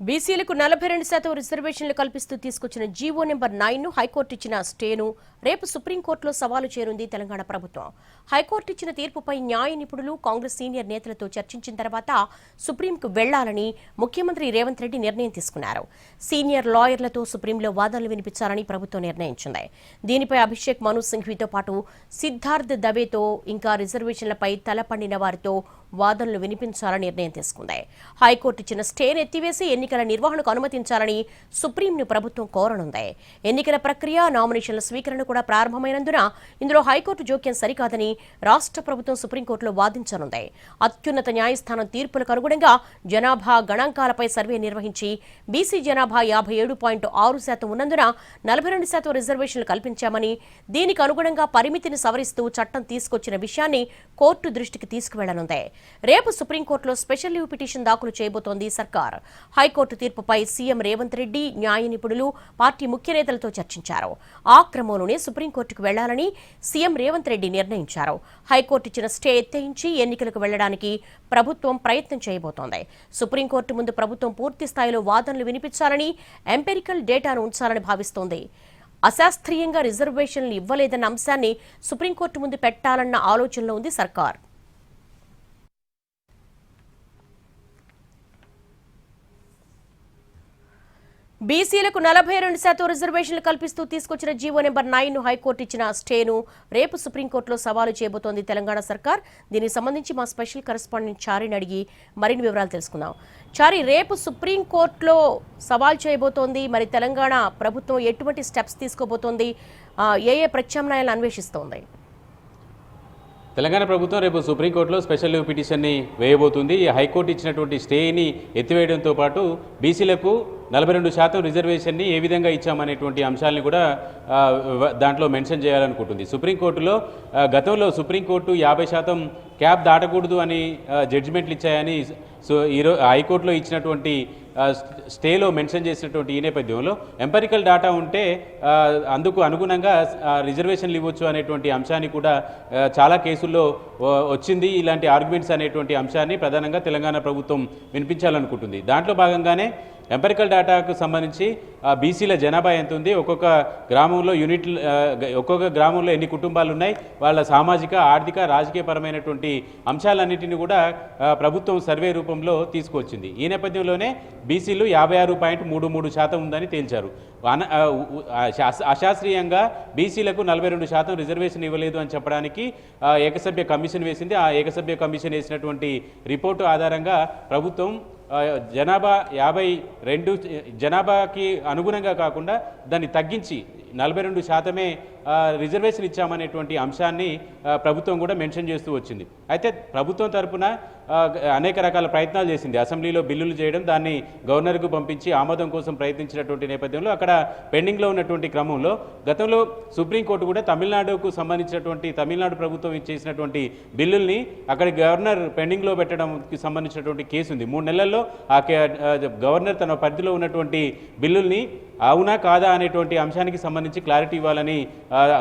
బీసీలకు 42% రిజర్వేషన్లు కల్పిస్తూ తీసుకొచ్చిన జీవో నెంబర్ 9ను హైకోర్టు ఇచ్చిన స్టేను రేపు సుప్రీంకోర్టులో సవాలు చేరుంది తెలంగాణ ప్రభుత్వం. హైకోర్టు ఇచ్చిన తీర్పుపై న్యాయ నిపుణులు, కాంగ్రెస్ సీనియర్ నేతలతో చర్చించిన తర్వాత సుప్రీంకు వెళ్లాలని ముఖ్యమంత్రి రేవంత్ రెడ్డి నిర్ణయం తీసుకున్నారు. సీనియర్ లాయర్లతో సుప్రీంలో వాదనలు వినిపించాలని ప్రభుత్వం నిర్ణయించింది. దీనిపై అభిషేక్ మను సింఘ్వీతో పాటు సిద్ధార్థ్ దవేతో ఇంకా రిజర్వేషన్లపై తలపండిన వారితో వాదనలు వినిపించాలని నిర్ణయం తీసుకుంది. హైకోర్టు ఇచ్చిన స్టేను ఎత్తివేసి ఎన్నికల నిర్వహణకు అనుమతించాలని సుప్రీంను ప్రభుత్వం కోరనుంది. ఎన్నికల ప్రక్రియ, నామినేషన్ల స్వీకరణ కూడా ప్రారంభమైనందున ఇందులో హైకోర్టు జోక్యం సరికాదని రాష్ట్ర ప్రభుత్వం సుప్రీంకోర్టులో వాదించనుంది. అత్యున్నత న్యాయస్థానం తీర్పులకు అనుగుణంగా జనాభా గణాంకాలపై సర్వే నిర్వహించి బీసీ జనాభా 57.6% ఉన్నందున 42% రిజర్వేషన్లు కల్పించామని, దీనికి అనుగుణంగా పరిమితిని సవరిస్తూ చట్టం తీసుకొచ్చిన విషయాన్ని కోర్టు దృష్టికి తీసుకువెళ్లనుంది. రేపు సుప్రీంకోర్టులో స్పెషల్ లీవ్ పిటిషన్ దాఖలు చేయబోతోంది సర్కార్. హైకోర్టు తీర్పుపై సీఎం రేవంత్ రెడ్డి, న్యాయ నిపుణులు, పార్టీ ముఖ్య నేతలతో చర్చించారు. ఆ క్రమంలోనే సుప్రీంకోర్టుకు వెళ్లాలని సీఎం రేవంత్ రెడ్డి నిర్ణయించారు. హైకోర్టు ఇచ్చిన స్టే ఎత్తేయించి ఎన్నికలకు వెళ్లడానికి ప్రభుత్వం ప్రయత్నం చేయబోతోంది. సుప్రీంకోర్టు ముందు ప్రభుత్వం పూర్తి స్థాయిలో వాదనలు వినిపించాలని, ఎంపెరికల్ డేటాను ఉంచాలని భావిస్తోంది. అశాస్త్రీయంగా రిజర్వేషన్లు ఇవ్వలేదన్న అంశాన్ని సుప్రీంకోర్టు ముందు పెట్టాలన్న ఆలోచనలో ఉంది సర్కార్. బీసీలకు 42% రిజర్వేషన్లు కల్పిస్తూ తీసుకొచ్చిన జీవో నెంబర్ 9ను హైకోర్టు ఇచ్చిన స్టేను రేపు సుప్రీంకోర్టులో సవాలు చేయబోతోంది తెలంగాణ సర్కార్. దీనికి సంబంధించి మా స్పెషల్ కరెస్పాండెంట్ చారిని అడిగి మరిన్ని వివరాలు తెలుసుకుందాం. చారి, రేపు సుప్రీంకోర్టులో సవాల్ చేయబోతోంది. మరి తెలంగాణ ప్రభుత్వం ఎటువంటి స్టెప్స్ తీసుకోబోతోంది? ఏ ప్రత్యామ్నాయాలను అన్వేషిస్తోంది? తెలంగాణ ప్రభుత్వం రేపు సుప్రీంకోర్టులో స్పెషల్ లీవ్ పిటిషన్ని వేయబోతుంది. హైకోర్టు ఇచ్చినటువంటి స్టేని ఎత్తివేయడంతో పాటు బీసీలకు 42% రిజర్వేషన్ని ఏ విధంగా ఇచ్చామనేటువంటి అంశాలను కూడా దాంట్లో మెన్షన్ చేయాలనుకుంటుంది. సుప్రీంకోర్టులో గతంలో సుప్రీంకోర్టు 50% క్యాప్ దాటకూడదు అని జడ్జిమెంట్లు ఇచ్చాయని హైకోర్టులో ఇచ్చినటువంటి స్టేలో మెన్షన్ చేసినటువంటి ఈ నేపథ్యంలో ఎంపెరికల్ డాటా ఉంటే అందుకు అనుగుణంగా రిజర్వేషన్లు ఇవ్వచ్చు అనేటువంటి అంశాన్ని కూడా చాలా కేసుల్లో వచ్చింది. ఇలాంటి ఆర్గ్యుమెంట్స్ అనేటువంటి అంశాన్ని ప్రధానంగా తెలంగాణ ప్రభుత్వం వినిపించాలనుకుంటుంది. దాంట్లో భాగంగానే ఎంపెరికల్ డేటాకు సంబంధించి బీసీల జనాభా ఎంత ఉంది, ఒక్కొక్క గ్రామంలో ఒక్కొక్క గ్రామంలో ఎన్ని కుటుంబాలు ఉన్నాయి, వాళ్ళ సామాజిక, ఆర్థిక, రాజకీయపరమైనటువంటి అంశాలన్నింటినీ కూడా ప్రభుత్వం సర్వే రూపంలో తీసుకొచ్చింది. ఈ నేపథ్యంలోనే బీసీలు 56.33% ఉందని తేల్చారు. అశాస్త్రీయంగా బీసీలకు 42% రిజర్వేషన్ ఇవ్వలేదు అని చెప్పడానికి ఏకసభ్య కమిషన్ వేసింది. ఆ ఏకసభ్య కమిషన్ వేసినటువంటి రిపోర్టు ఆధారంగా ప్రభుత్వం జనాభాకి అనుగుణంగా కాకుండా దాన్ని తగ్గించి 42% రిజర్వేషన్ ఇచ్చామనేటువంటి అంశాన్ని ప్రభుత్వం కూడా మెన్షన్ చేస్తూ వచ్చింది. అయితే ప్రభుత్వం తరపున అనేక రకాల ప్రయత్నాలు చేసింది. అసెంబ్లీలో బిల్లులు చేయడం, దాన్ని గవర్నర్కు పంపించి ఆమోదం కోసం ప్రయత్నించినటువంటి నేపథ్యంలో అక్కడ పెండింగ్లో ఉన్నటువంటి క్రమంలో గతంలో సుప్రీంకోర్టు కూడా తమిళనాడుకు సంబంధించినటువంటి తమిళనాడు ప్రభుత్వం చేసినటువంటి బిల్లుల్ని అక్కడ గవర్నర్ పెండింగ్లో పెట్టడానికి సంబంధించినటువంటి కేసు ఉంది. 3 నెలల్లో ఆ గవర్నర్ తన పరిధిలో ఉన్నటువంటి బిల్లుల్ని అవునా కాదా అనేటువంటి అంశానికి సంబంధించి క్లారిటీ ఇవ్వాలని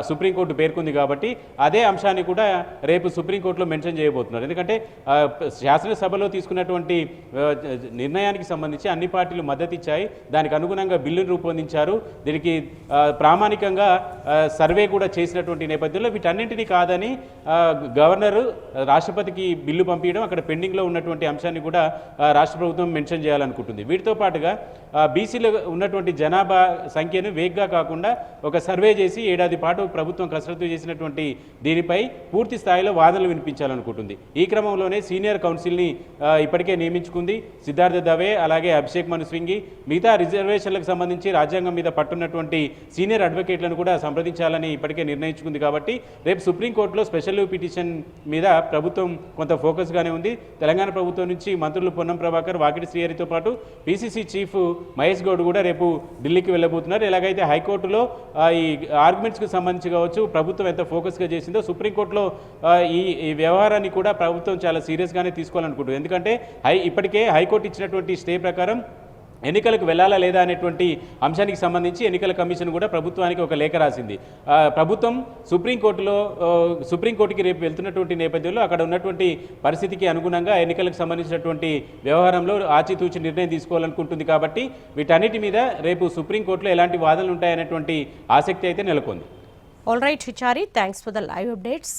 సుప్రీంకోర్టు పేర్కొంది. కాబట్టి అదే అంశాన్ని కూడా రేపు సుప్రీంకోర్టులో మెన్షన్ చేయబోతున్నారు. ఎందుకంటే శాసనసభలో తీసుకున్నటువంటి నిర్ణయానికి సంబంధించి అన్ని పార్టీలు మద్దతు ఇచ్చాయి. దానికి అనుగుణంగా బిల్లును రూపొందించారు. దీనికి ప్రామాణికంగా సర్వే కూడా చేసినటువంటి నేపథ్యంలో వీటన్నింటినీ కాదని గవర్నరు రాష్ట్రపతికి బిల్లు పంపించడం, అక్కడ పెండింగ్లో ఉన్నటువంటి అంశాన్ని కూడా రాష్ట్ర ప్రభుత్వం మెన్షన్ చేయాలనుకుంటుంది. వీటితో పాటుగా బీసీలో ఉన్నటువంటి జనాభా సంఖ్యను వేగ్గా కాకుండా ఒక సర్వే చేసి ఏడాది పాటు ప్రభుత్వం కసరత్తు చేసినటువంటి దీనిపై పూర్తి స్థాయిలో వాదనలు వినిపించాలనుకుంటుంది. ఈ క్రమంలోనే సీనియర్ కౌన్సిల్ని ఇప్పటికే నియమించుకుంది. సిద్ధార్థ దవే, అలాగే అభిషేక్ మను సింఘ్వి, మిగతా రిజర్వేషన్లకు సంబంధించి రాజ్యాంగం మీద పట్టున్నటువంటి సీనియర్ అడ్వకేట్లను కూడా సంప్రదించాలని ఇప్పటికే నిర్ణయించుకుంది. కాబట్టి రేపు సుప్రీంకోర్టులో స్పెషల్ లీవ్ పిటిషన్ మీద ప్రభుత్వం కొంత ఫోకస్గానే ఉంది. తెలంగాణ ప్రభుత్వం నుంచి మంత్రులు పొన్నం ప్రభాకర్, వాకిటి శ్రీహరితో పాటు పీసీసీ చీఫ్ మహేష్ గౌడ్ కూడా రేపు ఢిల్లీకి వెళ్ళబోతున్నారు. ఎలాగైతే హైకోర్టులో ఈ ఆర్గ్యుమెంట్స్కి సంబంధించి కావచ్చు ప్రభుత్వం ఎంత ఫోకస్గా చేసిందో సుప్రీంకోర్టులో ఈ వ్యవహారాన్ని కూడా ప్రభుత్వం చాలా సీరియస్గానే తీసుకోవాలనుకుంటుంది. ఎందుకంటే ఇప్పటికే హైకోర్టు ఇచ్చినటువంటి స్టే ప్రకారం ఎన్నికలకు వెళ్ళాలా లేదా అనేటువంటి అంశానికి సంబంధించి ఎన్నికల కమిషన్ కూడా ప్రభుత్వానికి ఒక లేఖ రాసింది. ప్రభుత్వం సుప్రీంకోర్టుకి రేపు వెళ్తున్నటువంటి నేపథ్యంలో అక్కడ ఉన్నటువంటి పరిస్థితికి అనుగుణంగా ఎన్నికలకు సంబంధించినటువంటి వ్యవహారంలో ఆచితూచి నిర్ణయం తీసుకోవాలనుకుంటుంది. కాబట్టి వీటన్నిటి మీద రేపు సుప్రీంకోర్టులో ఎలాంటి వాదనలు ఉంటాయనేటువంటి ఆసక్తి అయితే నెలకొంది. ఆల్ రైట్ హిచారి, thanks for the live updates.